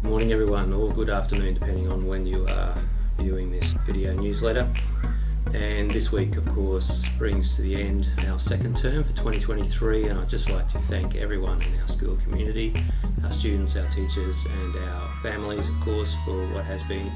Morning everyone, or good afternoon depending on when you are viewing this video newsletter. And this week of course brings to the end our second term for 2023, and I'd just like to thank everyone in our school community, our students, our teachers and our families of course for what has been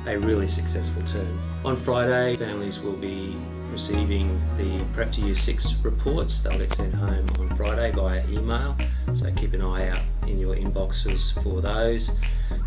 a really successful term. On Friday, families will be receiving the Prep to Year 6 reports. They'll get sent home on Friday via email, so keep an eye out in your inboxes for those.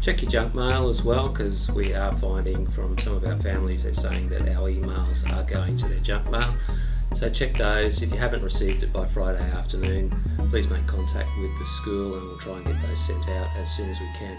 Check your junk mail as well, because we are finding from some of our families they're saying that our emails are going to their junk mail. So check those. If you haven't received it by Friday afternoon, please make contact with the school and we'll try and get those sent out as soon as we can.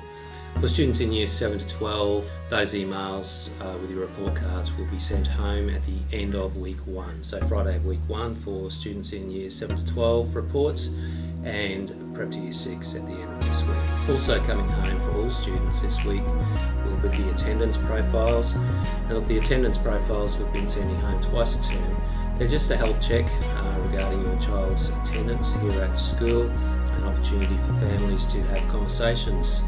For students in years 7 to 12, those emails with your report cards will be sent home at the end of week 1. So Friday of week 1 for students in years 7 to 12 reports, and Prep to Year 6 at the end of this week. Also coming home for all students this week will be the attendance profiles. And look, the attendance profiles we've been sending home twice a term. They're just a health check regarding your child's attendance here at school, an opportunity for families to have conversations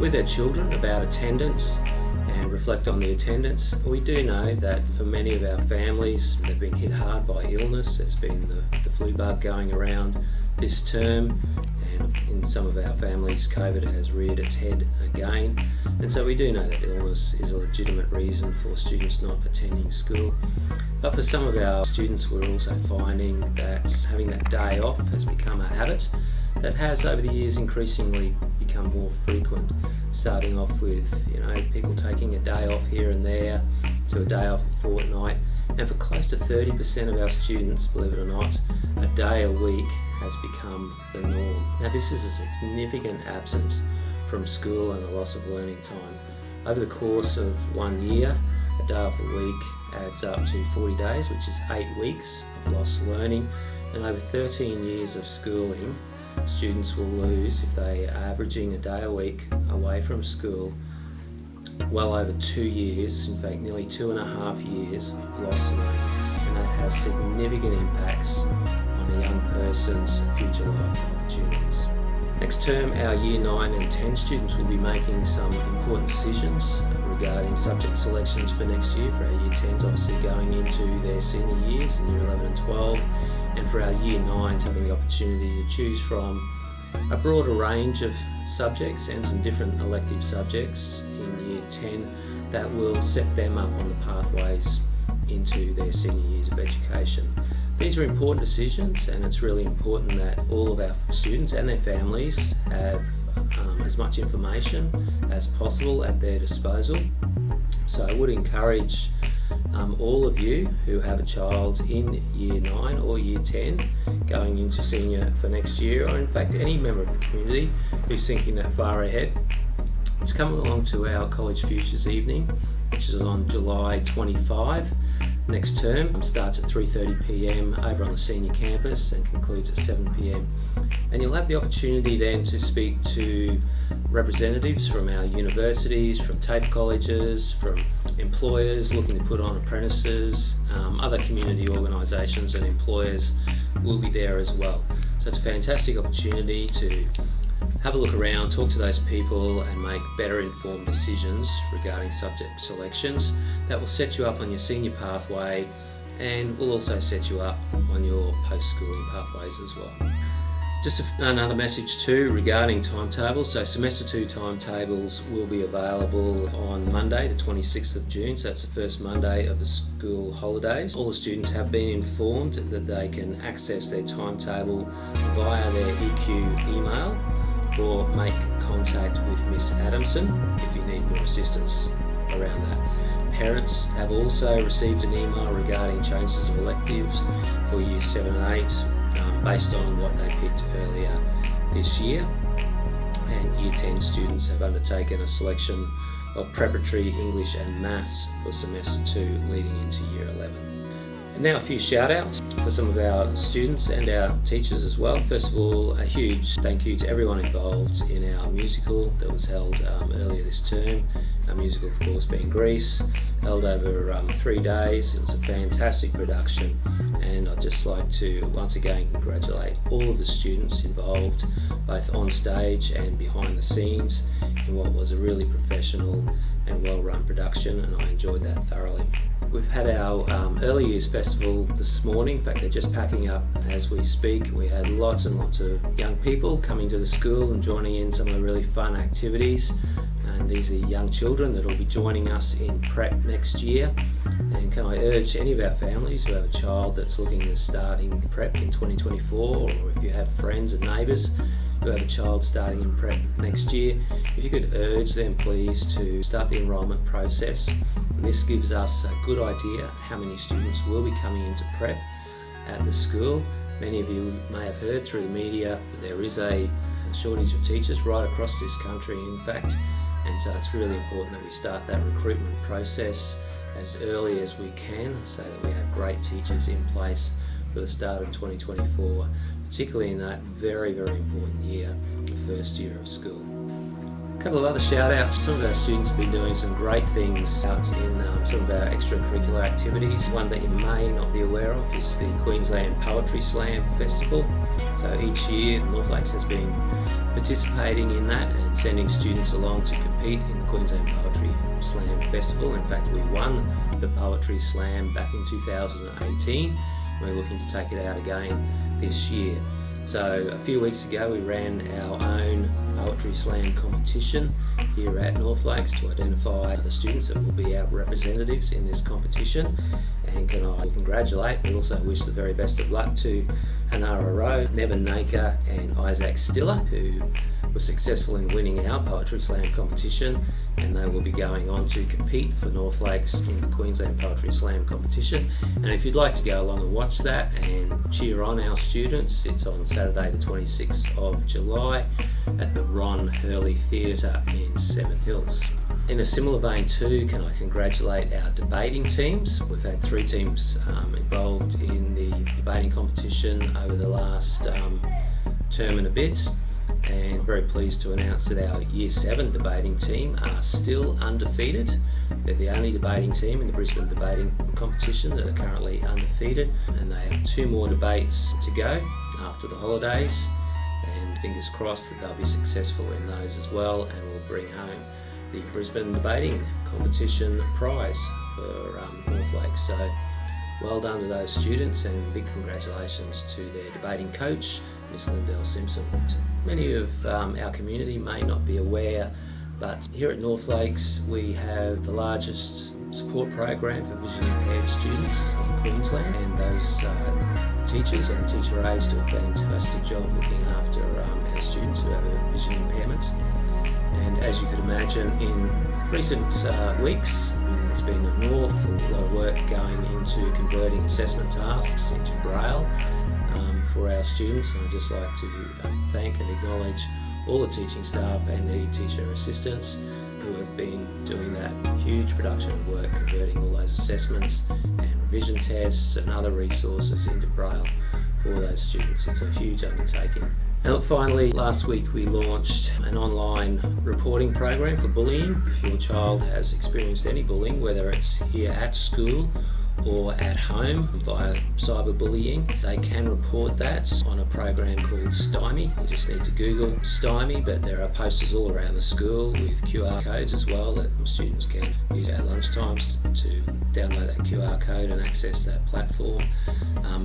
with their children about attendance and reflect on the attendance. We do know that for many of our families, they've been hit hard by illness. There's been the flu bug going around this term, and in some of our families COVID has reared its head again, and so we do know that illness is a legitimate reason for students not attending school. But for some of our students, we're also finding that having that day off has become a habit that has over the years increasingly become more frequent, starting off with people taking a day off here and there to a day off a fortnight, and for close to 30% of our students, believe it or not, a day a week has become the norm. Now this is a significant absence from school and a loss of learning time. Over the course of 1 year, a day off a week adds up to 40 days, which is 8 weeks of lost learning, and over 13 years of schooling, students will lose, if they are averaging a day a week away from school, well over 2 years, in fact nearly 2.5 years of lost learning, and that has significant impacts on a young person's future life opportunities. Next term, our Year 9 and 10 students will be making some important decisions regarding subject selections for next year. For our Year 10s obviously going into their senior years in Year 11 and 12, and for our Year 9s having the opportunity to choose from a broader range of subjects and some different elective subjects in Year 10 that will set them up on the pathways into their senior years of education. These are important decisions, and it's really important that all of our students and their families have as much information as possible at their disposal. So I would encourage all of you who have a child in Year 9 or Year 10 going into senior for next year, or in fact any member of the community who's thinking that far ahead, to come along to our College Futures evening, which is on July 25 next term. Starts at 3:30 p.m. over on the senior campus and concludes at 7 p.m. And you'll have the opportunity then to speak to representatives from our universities, from TAFE colleges, from employers looking to put on apprentices, other community organisations and employers will be there as well. So it's a fantastic opportunity to have a look around, talk to those people and make better informed decisions regarding subject selections that will set you up on your senior pathway, and will also set you up on your post-schooling pathways as well. Just another message too regarding timetables. So semester 2 timetables will be available on Monday the 26th of June, so that's the first Monday of the school holidays. All the students have been informed that they can access their timetable via their EQ email or make contact with Miss Adamson if you need more assistance around that. Parents have also received an email regarding changes of electives for Year 7 and 8 based on what they picked earlier this year, and Year 10 students have undertaken a selection of preparatory English and Maths for semester 2 leading into Year 11. And now a few shout outs for some of our students and our teachers as well. First of all, a huge thank you to everyone involved in our musical that was held earlier this term. Our musical of course being Grease, held over 3 days. It was a fantastic production, and I'd just like to once again congratulate all of the students involved, both on stage and behind the scenes, in what was a really professional and well-run production, and I enjoyed that thoroughly. We've had our early years festival this morning. In fact, they're just packing up as we speak. We had lots and lots of young people coming to the school and joining in some of the really fun activities. And these are young children that will be joining us in prep next year. And can I urge any of our families who have a child that's looking at starting prep in 2024, or if you have friends and neighbours who have a child starting in prep next year, if you could urge them please to start the enrolment process. And this gives us a good idea how many students will be coming into prep at the school. Many of you may have heard through the media there is a shortage of teachers right across this country, in fact, and so it's really important that we start that recruitment process as early as we can so that we have great teachers in place for the start of 2024, particularly in that very, very important year, the first year of school. A couple of other shout outs. Some of our students have been doing some great things out in some of our extracurricular activities. One that you may not be aware of is the Queensland Poetry Slam Festival. So each year North Lakes has been participating in that and sending students along to compete in the Queensland Poetry Slam Festival. In fact, we won the Poetry Slam back in 2018. We're looking to take it out again this year. So a few weeks ago we ran our own Poetry Slam competition here at North Lakes to identify the students that will be our representatives in this competition. And can I congratulate, but also wish the very best of luck to Hanara Rowe, Nevin Naker and Isaac Stiller, who were successful in winning our Poetry Slam competition, and they will be going on to compete for North Lakes in the Queensland Poetry Slam competition. And if you'd like to go along and watch that and cheer on our students, it's on Saturday the 26th of July at the Ron Hurley Theatre in Seven Hills. In a similar vein too, can I congratulate our debating teams. We've had 3 teams involved in the debating competition over the last term and a bit, and very pleased to announce that our Year 7 debating team are still undefeated. They're the only debating team in the Brisbane debating competition that are currently undefeated, and they have 2 more debates to go after the holidays, and fingers crossed that they'll be successful in those as well and will bring home the Brisbane debating competition prize for North Lakes. So well done to those students, and big congratulations to their debating coach, Miss Lindell Simpson. Many of our community may not be aware, but here at North Lakes we have the largest support program for vision impaired students in Queensland, and those teachers and teacher aides do a fantastic job looking after our students who have a vision impairment. And as you could imagine, in recent weeks there's been an awful lot of work going into converting assessment tasks into Braille for our students, and I'd just like to thank and acknowledge all the teaching staff and the teacher assistants who have been doing that huge production of work, converting all those assessments and revision tests and other resources into Braille for those students. It's a huge undertaking. And look, finally, last week we launched an online reporting program for bullying. If your child has experienced any bullying, whether it's here at school or at home via cyberbullying, they can report that on a program called Stymie. You just need to Google Stymie, but there are posters all around the school with QR codes as well that students can use at lunchtimes to download that QR code and access that platform.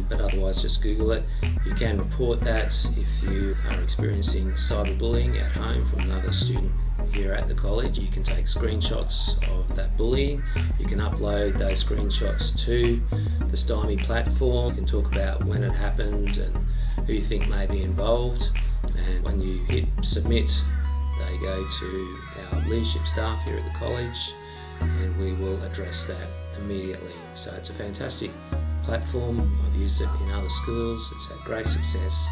But otherwise just Google it. You can report that if you are experiencing cyberbullying at home from another student here at the college. You can take screenshots of that bullying. You can upload those screenshots to the Stymie platform. You can talk about when it happened and who you think may be involved. And when you hit submit, they go to our leadership staff here at the college, and we will address that immediately. So it's a fantastic platform. I've used it in other schools. It's had great success.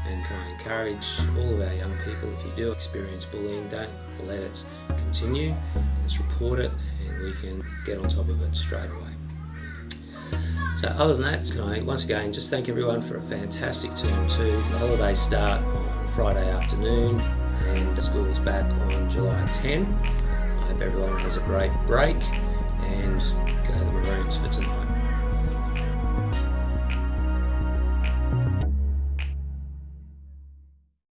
And can I encourage all of our young people, if you do experience bullying, don't let it continue. Let's report it and we can get on top of it straight away. So other than that, can I once again just thank everyone for a fantastic term 2. The holidays start on Friday afternoon and school is back on July 10. I hope everyone has a great break, and go the Maroons for tonight.